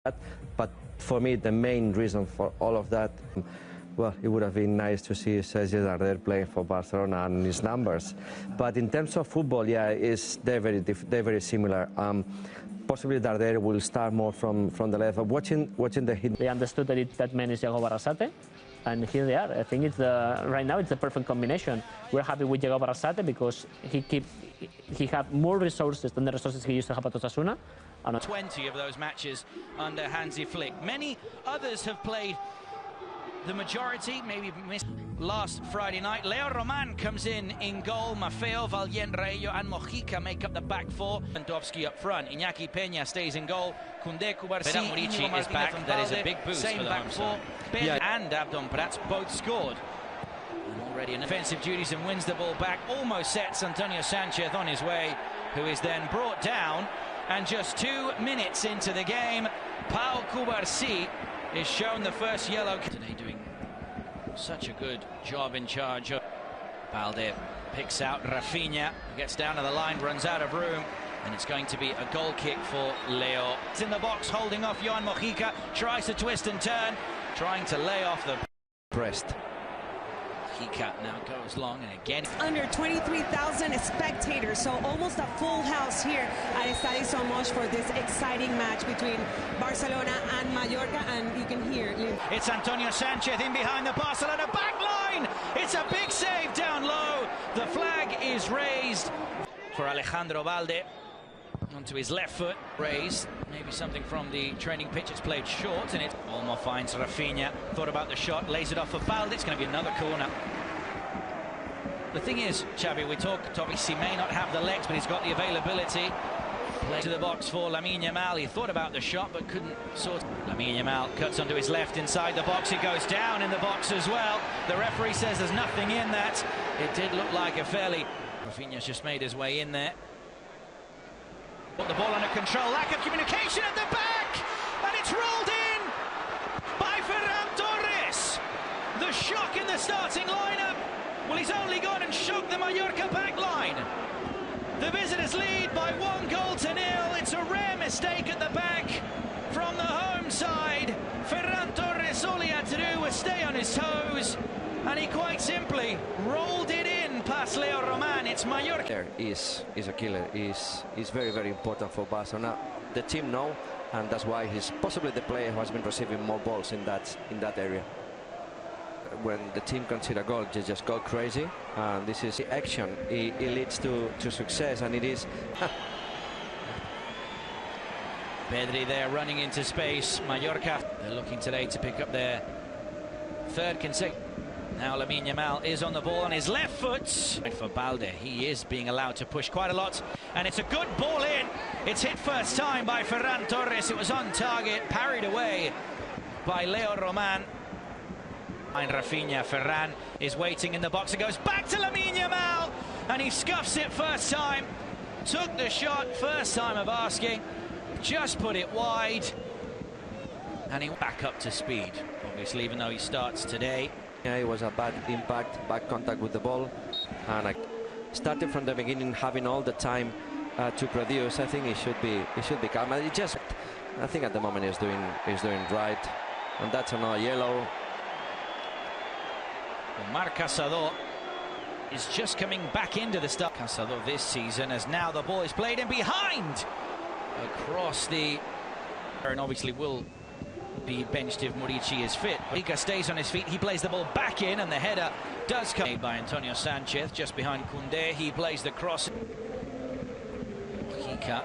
But for me, the main reason for all of that, well, it would have been nice to see Sergi Darder playing for Barcelona and his numbers. But in terms of football, yeah, they're very similar. Possibly Darder will start more from the left. But watching the hit. They understood that man is Yago Barrasate, and here they are. I think it's right now it's the perfect combination. We're happy with Yago Barrasate because he have more resources than the resources he used to have at Osasuna. 20 of those matches under Hansi Flick. Many others have played the majority, maybe missed last Friday night. Leo Roman comes in goal. Maffeo, Valien, Rayo and Mojica make up the back four. Lewandowski up front. Iñaki Peña stays in goal. Koundé, Cubarsí, Murici is back. That is a big boost same for the back home four. side. Yeah. And Abdon Prats both scored. And already in offensive duties and wins the ball back. Almost sets Antonio Sanchez on his way, who is then brought down. And just 2 minutes into the game, Pau Cubarsí is shown the first yellow. Today doing such a good job in charge. Balde picks out Rafinha, gets down to the line, runs out of room, and it's going to be a goal kick for Leo. It's in the box, holding off Joan Mojica, tries to twist and turn, trying to lay off the pressed. Mojica now goes long and again. Under 23,000 spectators, so almost a full house here at Estadio Somos for this exciting match between Barcelona and Mallorca, and you can hear it's Antonio Sanchez in behind the Barcelona back line. It's a big save down low. The flag is raised for Alejandro Balde. Onto his left foot, raised. Maybe something from the training pitch. It's played short, and it Olmo finds Rafinha. Thought about the shot, lays it off for Balde. It's going to be another corner. The thing is, Xavi, we talked, he may not have the legs, but he's got the availability. Play to the box for Lamine Yamal. He thought about the shot, but couldn't sort. Lamine Yamal cuts onto his left inside the box. It goes down in the box as well. The referee says there's nothing in that. It did look like a fairly... Rafinha's just made his way in there. Put the ball under control. Lack of communication at the back, and it's rolled in by Ferran Torres. The shock in the starting lineup. Well, he's only gone and shook the Mallorca back line. The visitors lead by 1-0. It's a rare mistake at the back from the home side. Ferran Torres, all he had to do was stay on his toes, and he quite simply rolled it in past Leo Roman. It's Mallorca. There is a killer. Is very, very important for Barcelona. The team know, and that's why he's possibly the player who has been receiving more balls in that area. When the team concede a goal, they just go crazy, and this is the action. It leads to success, and it is. Pedri there running into space. Mallorca, they're looking today to pick up their third consecutive. Now Lamine Yamal is on the ball on his left foot. For Balde, he is being allowed to push quite a lot, and it's a good ball in. It's hit first time by Ferran Torres. It was on target, parried away by Leo Roman. And Rafinha, Ferran is waiting in the box. It goes back to Lamine Yamal, and he scuffs it first time. Took the shot first time of asking, just put it wide, and he back up to speed. Obviously, even though he starts today. Yeah, it was a bad impact, bad contact with the ball, and I started from the beginning, having all the time to produce. I think he should be calm. I think at the moment he's doing right, and that's another yellow. Marc Casado is just coming back into the start. Casado this season, as now the ball is played in behind across the, and obviously will be benched if Murici is fit. Mojica stays on his feet. He plays the ball back in, and the header does come by Antonio Sanchez just behind Koundé. He plays the cross. Mojica,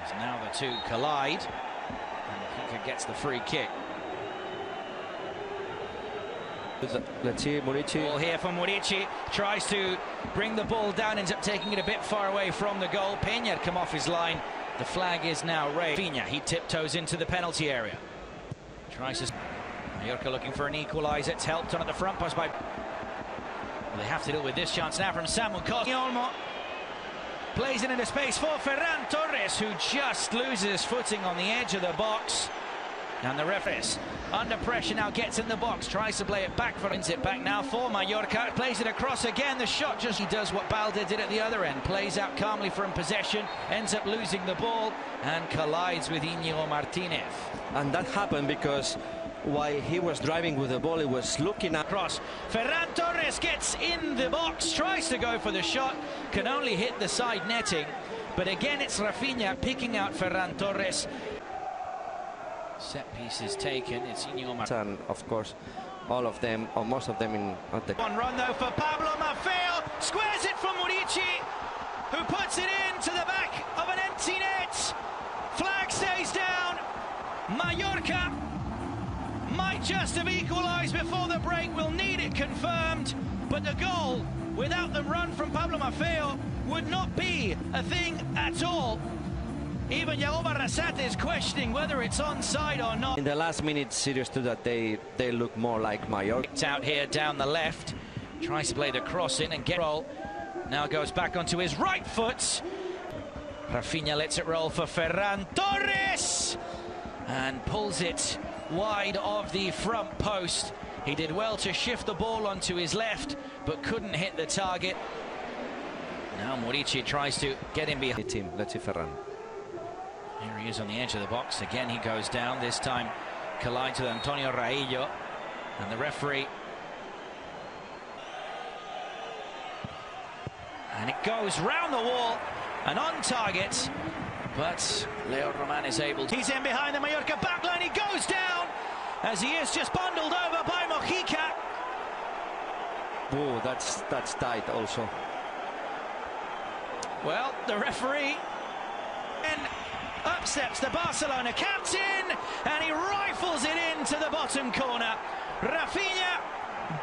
as now the two collide, and Mojica gets the free kick. Let's see Murici. Ball here from Murici, tries to bring the ball down, ends up taking it a bit far away from the goal. Peña had come off his line. The flag is now raised. Rafinha, he tiptoes into the penalty area. Tries to... Mallorca looking for an equaliser. It's helped on at the front post by... Well, they have to deal with this chance now from Samuel Costa. Olmo plays it into space for Ferran Torres, who just loses footing on the edge of the box. And the referee under pressure now gets in the box, tries to play it back for wins it back now for Mallorca, plays it across again, the shot just he does what Balde did at the other end, plays out calmly from possession, ends up losing the ball and collides with Íñigo Martínez. And that happened because while he was driving with the ball, he was looking at cross. Ferran Torres gets in the box, tries to go for the shot, can only hit the side netting, but again it's Rafinha picking out Ferran Torres. Set pieces taken, it's Íñigo Martínez. And of course, all of them, or most of them, in at the One run though for Pablo Maffeo, squares it from Murici, who puts it into the back of an empty net. Flag stays down. Mallorca might just have equalised before the break. We'll need it confirmed, but the goal without the run from Pablo Maffeo would not be a thing at all. Even Yago Barrasate is questioning whether it's onside or not. In the last minute, serious to that, they look more like Mallorca. It's out here down the left, tries to play the cross in and get roll. Now goes back onto his right foot. Rafinha lets it roll for Ferran Torres and pulls it wide of the front post. He did well to shift the ball onto his left, but couldn't hit the target. Now Murici tries to get him behind. Team, let's see Ferran. Here he is on the edge of the box. Again, he goes down. This time collides with Antonio Raillo. And the referee. And it goes round the wall and on target. But Leo Roman is able to. He's in behind the Mallorca backline. He goes down as he is just bundled over by Mojica. Oh, that's tight also. Well, the referee up steps the Barcelona captain and he rifles it into the bottom corner. Rafinha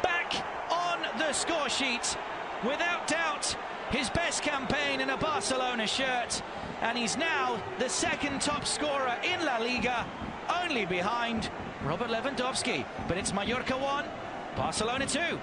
back on the score sheet, without doubt his best campaign in a Barcelona shirt, and he's now the second top scorer in La Liga, only behind Robert Lewandowski. But it's Mallorca 1, Barcelona 2.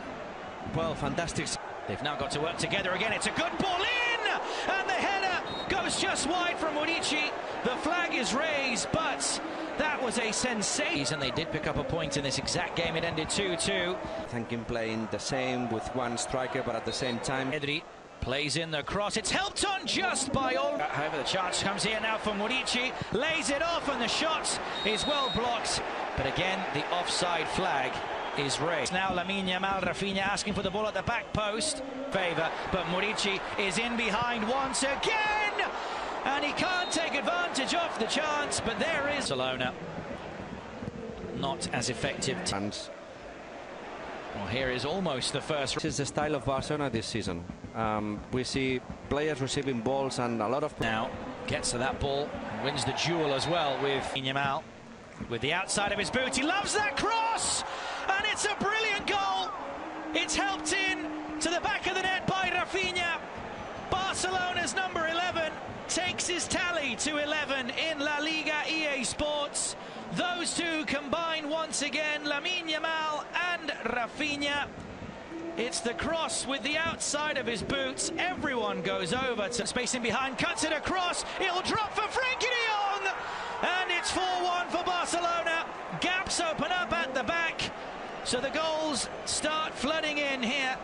Well, fantastic. They've now got to work together again. It's a good ball in, and the header goes just wide from Murici. The flag is raised, but that was a sensation. And they did pick up a point in this exact game. It ended 2-2. I think him playing the same with one striker, but at the same time. Pedri plays in the cross. It's helped on just by all. However, the chance comes here now for Murici. Lays it off, and the shot is well blocked. But again, the offside flag is raised. Now Lamine Yamal, Rafinha asking for the ball at the back post. Favour, but Murici is in behind once again, and he can't take advantage of the chance. But there is Barcelona, not as effective. Well, here is almost the first. This is the style of Barcelona this season. We see players receiving balls and a lot of. Now gets to that ball and wins the duel as well with Yamal. With the outside of his boot, he loves that cross, and it's a brilliant goal. It's helped in to the back of the net by Rafinha. Barcelona's number 11 takes his tally to 11 in La Liga EA Sports. Those two combine once again, Lamine Yamal and Rafinha. It's the cross with the outside of his boots. Everyone goes over to space in behind, cuts it across. It'll drop for Frenkie de Jong, and it's 4-1 for Barcelona. Gaps open up at the back, so the goals start flooding in here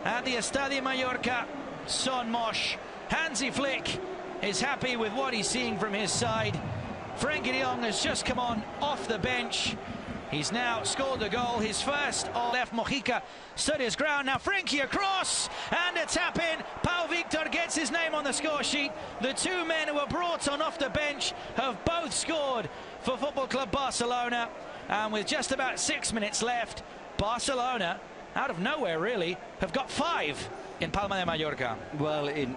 at the Estadio Mallorca. Son Mosh, Hansi Flick is happy with what he's seeing from his side. Frenkie de Jong has just come on off the bench. He's now scored the goal, his first on left. Mojica stood his ground. Now Frenkie across, and a tap in. Pau Victor gets his name on the score sheet. The two men who were brought on off the bench have both scored for Football Club Barcelona. And with just about 6 minutes left, Barcelona, out of nowhere really, have got 5 in Palma de Mallorca. Well, it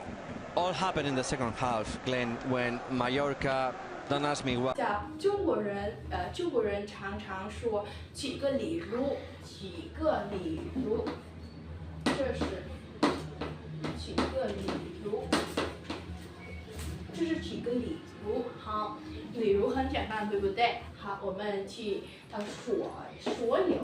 all happened in the second half, Glenn, when Mallorca. Don't ask me what. 中国人常常说举个例如，举个例如，这是举个例如，这是举个例如。好，例如很简单，对不对？好，我们去所有。